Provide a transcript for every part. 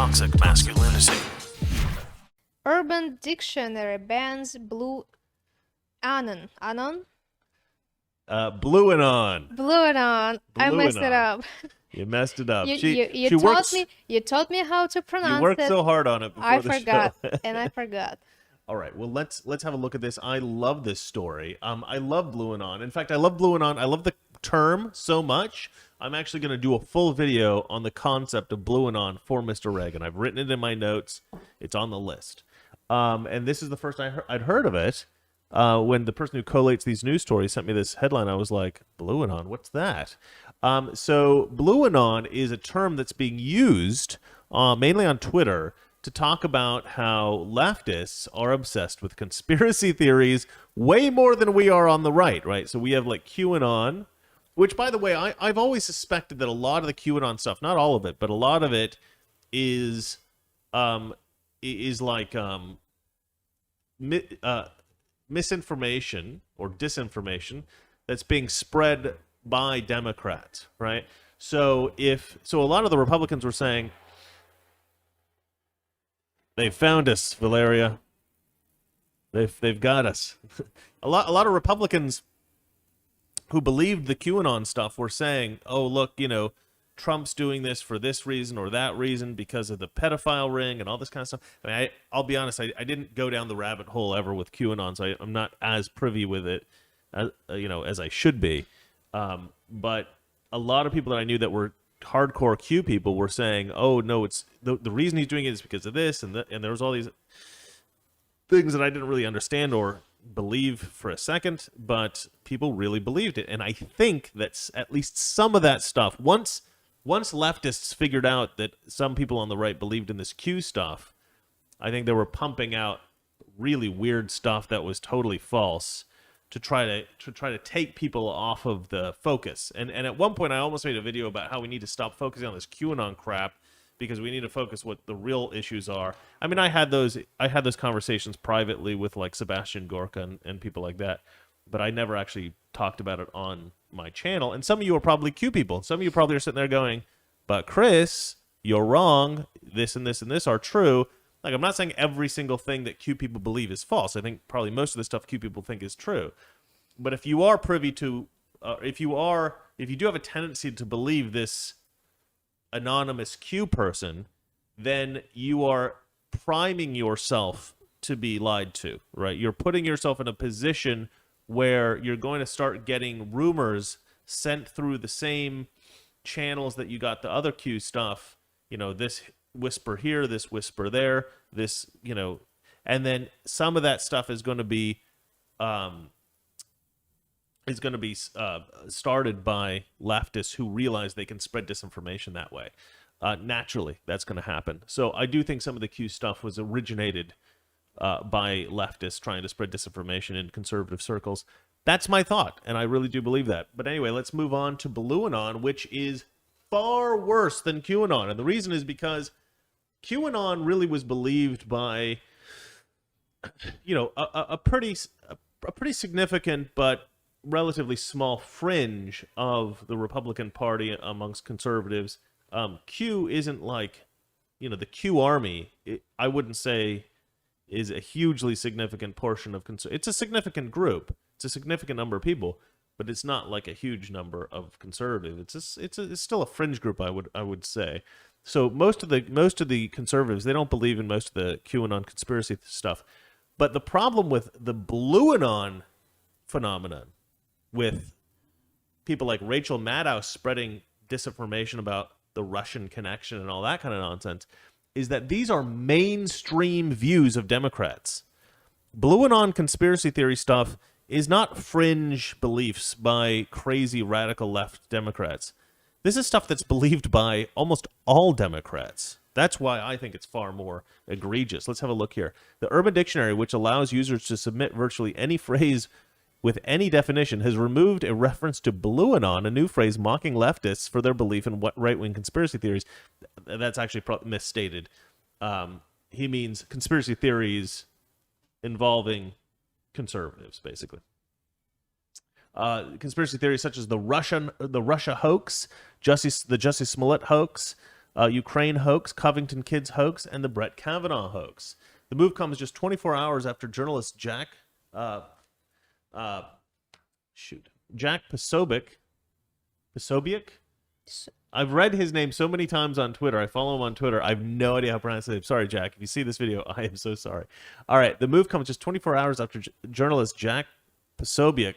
toxic masculinity. Urban Dictionary bans blue Anon. Anon? Blue Anon. Blue Anon. I Blue messed it Anon. up. You messed it up. You, She you she taught works. me you taught me how to You pronounce worked it. so hard on it before I the forgot, show. and I forgot. All right, well let's have a look at this. I love this story. I love Blue Anon. In fact, I love Blue Anon. I love the term so much. I'm actually going to do a full video on the concept of Blue Anon for Mr. Reagan. I've written it in my notes. It's on the list. And this is the first I'd heard of it. When the person who collates these news stories sent me this headline, I was like, Blue Anon, what's that? So Blue Anon is a term that's being used mainly on Twitter to talk about how leftists are obsessed with conspiracy theories way more than we are on the right? So we have like QAnon, which, by the way, I've always suspected that a lot of the QAnon stuff, not all of it, but a lot of it is like misinformation or disinformation that's being spread by Democrats, right? So a lot of the Republicans were saying, they found us, Valeria. They've got us. A lot of Republicans who believed the QAnon stuff were saying, oh, look, Trump's doing this for this reason or that reason because of the pedophile ring and all this kind of stuff. I mean, I'll be honest, I didn't go down the rabbit hole ever with QAnon, so I'm not as privy with it, as I should be. But a lot of people that I knew that were hardcore Q people were saying, oh, no, it's the reason he's doing it is because of this, and there was all these things that I didn't really understand or believe for a second, but people really believed it. And I think that's at least some of that stuff. Once leftists figured out that some people on the right believed in this Q stuff, I think they were pumping out really weird stuff that was totally false to try to take people off of the focus. And at one point I almost made a video about how we need to stop focusing on this QAnon crap because we need to focus what the real issues are. I mean, I had those conversations privately with like Sebastian Gorka and people like that, but I never actually talked about it on my channel. And some of you are probably Q people. Some of you probably are sitting there going, but Chris, you're wrong. This and this and this are true. Like, I'm not saying every single thing that Q people believe is false. I think probably most of the stuff Q people think is true. But if you are privy to, if you do have a tendency to believe this anonymous Q person, then you are priming yourself to be lied to, right? You're putting yourself in a position where you're going to start getting rumors sent through the same channels that you got the other Q stuff, this whisper here, this whisper there, this, and then some of that stuff is going to be started by leftists who realize they can spread disinformation that way. Naturally, that's going to happen. So I do think some of the Q stuff was originated by leftists trying to spread disinformation in conservative circles. That's my thought, and I really do believe that. But anyway, let's move on to Blue Anon, which is far worse than QAnon. And the reason is because QAnon really was believed by, a pretty significant but relatively small fringe of the Republican Party amongst conservatives. Q isn't like, the Q army, I wouldn't say is a hugely significant portion of it's a significant group. It's a significant number of people, but it's not like a huge number of conservatives. It's still a fringe group, I would say. So most of the conservatives, they don't believe in most of the QAnon conspiracy stuff. But the problem with the Blue Anon phenomenon, with people like Rachel Maddow spreading disinformation about the Russian connection and all that kind of nonsense, is that these are mainstream views of Democrats. Blue Anon conspiracy theory stuff is not fringe beliefs by crazy radical left Democrats. This is stuff that's believed by almost all Democrats. That's why I think it's far more egregious. Let's have a look here. The Urban Dictionary, which allows users to submit virtually any phrase with any definition, has removed a reference to Blue Anon, a new phrase mocking leftists for their belief in what right-wing conspiracy theories. That's actually misstated. He means conspiracy theories involving conservatives, basically. Conspiracy theories such as the Russia hoax, the Jussie Smollett hoax, Ukraine hoax, Covington Kids hoax, and the Brett Kavanaugh hoax. The move comes just 24 hours after journalist Jack Posobiec. I've read his name so many times on Twitter. I follow him on Twitter. I have no idea how to pronounce it. Sorry, Jack. If you see this video, I am so sorry. All right. The move comes just 24 hours after journalist Jack Posobiec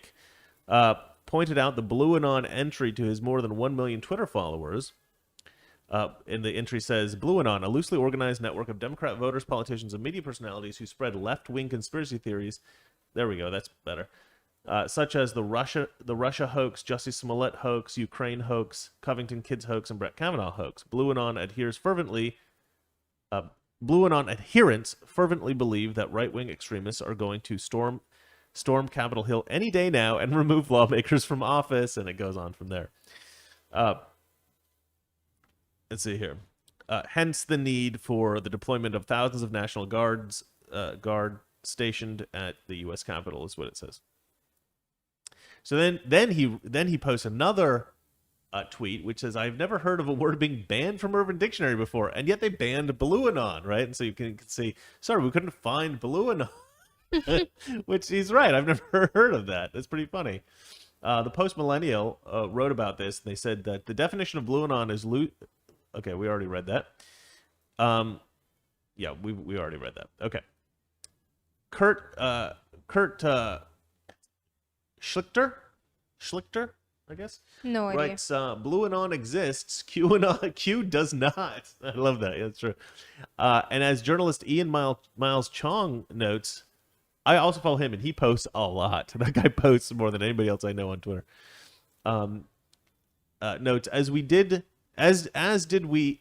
pointed out the Blue Anon entry to his more than 1 million Twitter followers. And the entry says, Blue Anon, a loosely organized network of Democrat voters, politicians, and media personalities who spread left-wing conspiracy theories. There we go. That's better. Such as the Russia hoax, Jussie Smollett hoax, Ukraine hoax, Covington Kids hoax, and Brett Kavanaugh hoax. Blue Anon adherents fervently believe that right-wing extremists are going to storm Capitol Hill any day now and remove lawmakers from office, and it goes on from there. Let's see here. Hence the need for the deployment of thousands of National Guard stationed at the U.S. Capitol, is what it says. So then he posts another tweet which says, "I've never heard of a word being banned from Urban Dictionary before, and yet they banned Blue Anon," right? And so you can say, "Sorry, we couldn't find Blue Anon," which he's right. I've never heard of that. That's pretty funny. The Post Millennial wrote about this. And they said that the definition of Blue Anon is Okay, we already read that. Yeah, we already read that. Okay. Kurt Schlichter, I guess. No idea. Writes, Blue Anon exists, Q does not. I love that. Yeah, that's true. And as journalist Ian Miles Chong notes, I also follow him, and he posts a lot. That guy posts more than anybody else I know on Twitter. Notes, as did we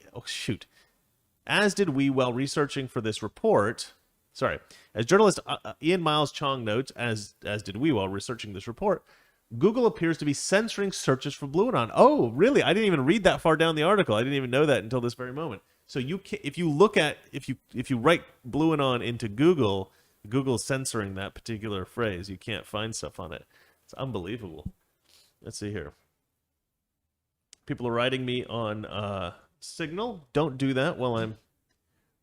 while researching for this report. Sorry, as journalist Ian Miles Chong notes, as did we while researching this report, Google appears to be censoring searches for Blue Anon. Oh, really? I didn't even read that far down the article. I didn't even know that until this very moment. So if you write Blue Anon into Google, Google's censoring that particular phrase. You can't find stuff on it. It's unbelievable. Let's see here. People are writing me on Signal. Don't do that while I'm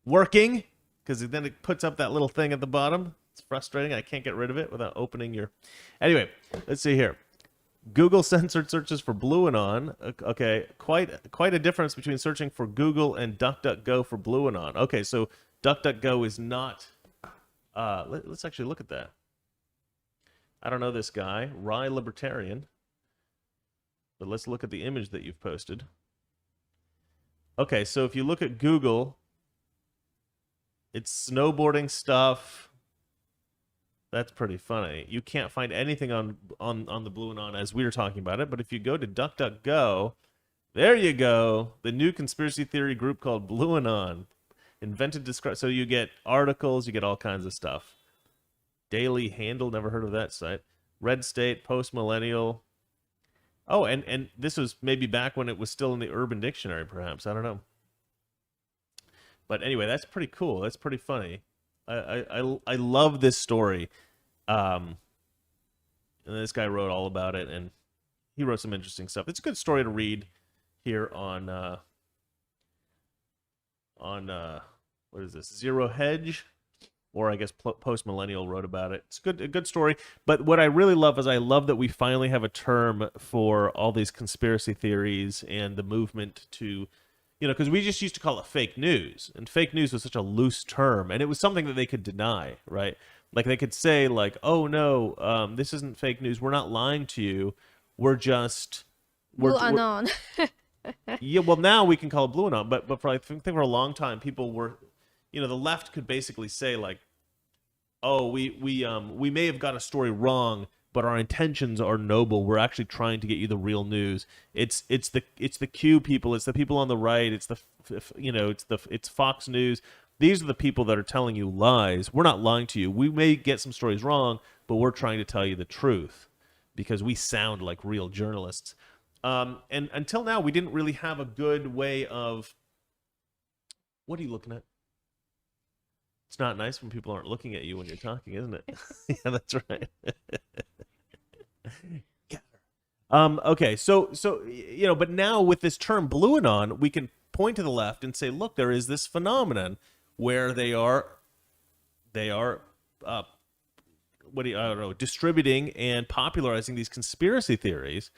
working, because then it puts up that little thing at the bottom. It's frustrating. I can't get rid of it without opening your... Anyway, let's see here. Google censored searches for Blue Anon. Okay, quite a difference between searching for Google and DuckDuckGo for Blue Anon. Okay, so DuckDuckGo is not... let's actually look at that. I don't know this guy. Rye Libertarian. But let's look at the image that you've posted. Okay, so if you look at Google, it's snowboarding stuff. That's pretty funny. You can't find anything on the Blue Anon as we were talking about it, but if you go to DuckDuckGo, there you go. The new conspiracy theory group called Blue Anon. So you get articles, you get all kinds of stuff. Daily Handle, never heard of that site. Red State, Post Millennial. Oh, and this was maybe back when it was still in the Urban Dictionary, perhaps. I don't know. But anyway, that's pretty cool. That's pretty funny. I love this story. And this guy wrote all about it, and he wrote some interesting stuff. It's a good story to read here on what is this? Zero Hedge, or I guess Post Millennial wrote about it. It's a good story. But what I really love is I love that we finally have a term for all these conspiracy theories and the movement to, because we just used to call it fake news, and fake news was such a loose term, and it was something that they could deny, right? Like they could say, like, "Oh no, this isn't fake news. We're not lying to you. We're Blue Anon." Yeah, well, now we can call it Blue Anon, but for I think for a long time, people were, the left could basically say like, "Oh, we may have got a story wrong, but our intentions are noble. We're actually trying to get you the real news. It's the Q people. It's the people on the right. It's it's Fox News. These are the people that are telling you lies. We're not lying to you. We may get some stories wrong, but we're trying to tell you the truth because we sound like real journalists." And until now, we didn't really have a good way of... What are you looking at? It's not nice when people aren't looking at you when you're talking, isn't it? Yeah, that's right. Okay, so but now with this term Blue Anon, we can point to the left and say, look, there is this phenomenon where they are I don't know, distributing and popularizing these conspiracy theories,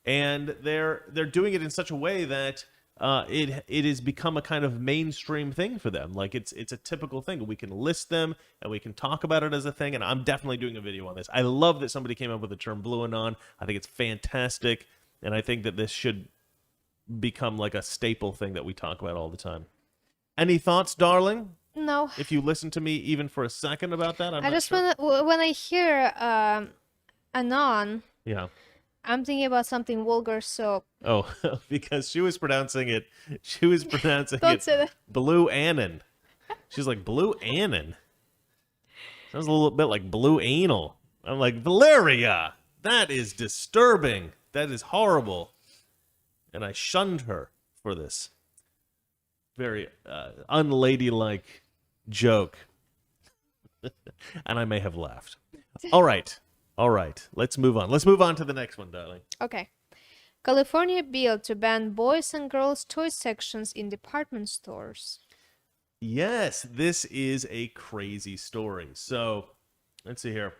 and they're doing it in such a way that it has become a kind of mainstream thing for them. Like it's a typical thing. We can list them and we can talk about it as a thing. And I'm definitely doing a video on this. I love that somebody came up with the term Blue Anon. I think it's fantastic, and I think that this should become like a staple thing that we talk about all the time. Any thoughts, darling? No. If you listen to me even for a second about that, I'm I not just sure. when I hear Anon, Yeah. I'm thinking about something vulgar. So Oh, because she was pronouncing it. She was pronouncing Don't it say that. Blue Anon. She's like, Blue Anon. Sounds a little bit like Blue Anal. I'm like, Valeria, that is disturbing. That is horrible. And I shunned her for this very unladylike joke. And I may have laughed. All right. Let's move on. Let's move on to the next one, darling. okay. California bill to ban boys and girls toy sections in department stores. Yes, this is a crazy story. So, let's see here.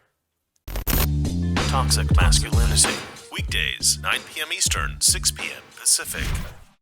Toxic Masculinity. Weekdays, 9 p.m. Eastern, 6 p.m. Pacific.